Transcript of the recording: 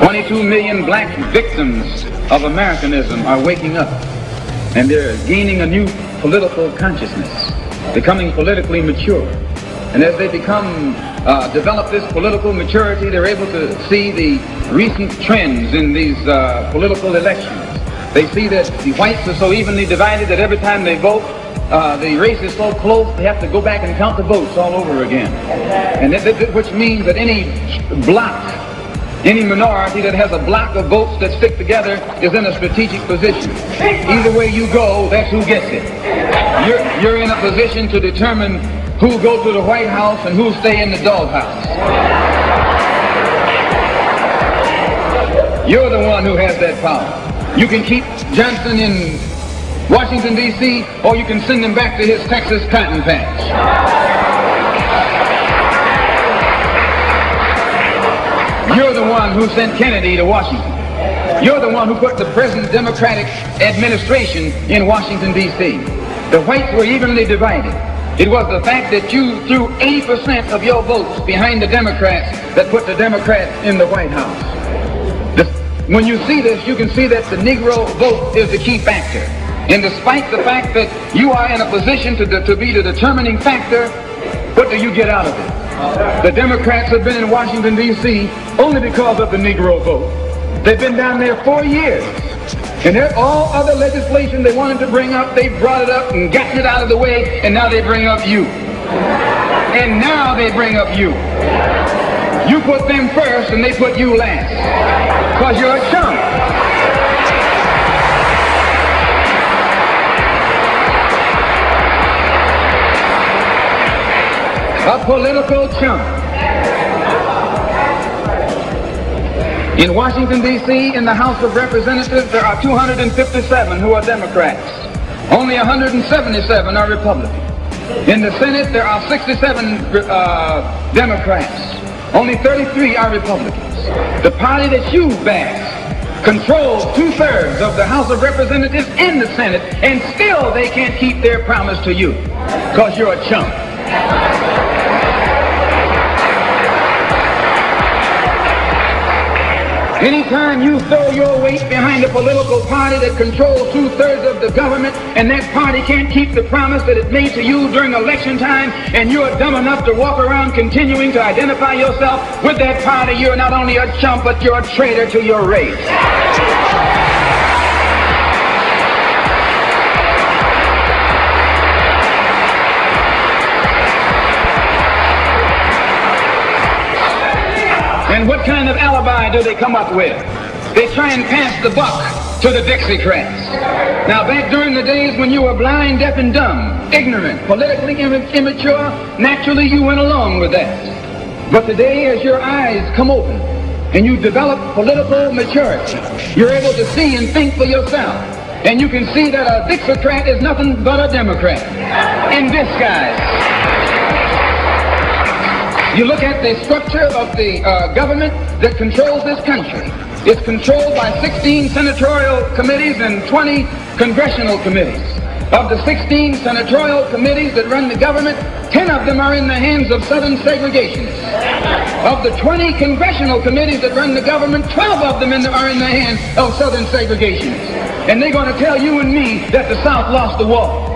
22 million black victims of Americanism are waking up, and they're gaining a new political consciousness, becoming politically mature. And as they develop this political maturity, they're able to see the recent trends in these political elections. They see that the whites are so evenly divided that every time they vote, the race is so close they have to go back and count the votes all over again. And which means that any block, any minority that has a block of votes that stick together is in a strategic position. Either way you go, that's who gets it. You're in a position to determine who go to the White House and who stay in the doghouse. You're the one who has that power. You can keep Johnson in Washington, D.C., or you can send him back to his Texas cotton patch. You're the one who sent Kennedy to Washington. You're the one who put the present Democratic administration in Washington, D.C. The whites were evenly divided. It was the fact that you threw 80% of your votes behind the Democrats that put the Democrats in the White House. When you see this, you can see that the Negro vote is the key factor. And despite the fact that you are in a position to be the determining factor, what do you get out of it? The Democrats have been in Washington, D.C. only because of the Negro vote. They've been down there 4 years. And all other legislation they wanted to bring up, they brought it up and gotten it out of the way, and now they bring up you. And now they bring up you. You put them first and they put you last. Because you're a chump. A political chump. In Washington, D.C., in the House of Representatives, there are 257 who are Democrats. Only 177 are Republicans. In the Senate, there are 67 Democrats. Only 33 are Republicans. The party that you bash controls 2/3 of the House of Representatives and the Senate, and still they can't keep their promise to you because you're a chump. Anytime you throw your weight behind a political party that controls 2/3 of the government, and that party can't keep the promise that it made to you during election time, and you're dumb enough to walk around continuing to identify yourself with that party, you're not only a chump, but you're a traitor to your race. And what kind of alibi do they come up with? They try and pass the buck to the Dixiecrats. Now, back during the days when you were blind, deaf, and dumb, ignorant, politically immature, naturally you went along with that. But today, as your eyes come open and you develop political maturity, you're able to see and think for yourself. And you can see that a Dixiecrat is nothing but a Democrat in disguise. You look at the structure of the government that controls this country. It's controlled by 16 senatorial committees and 20 congressional committees. Of the 16 senatorial committees that run the government, 10 of them are in the hands of Southern segregationists. Of the 20 congressional committees that run the government, 12 of them are in the hands of Southern segregationists. And they're going to tell you and me that the South lost the war.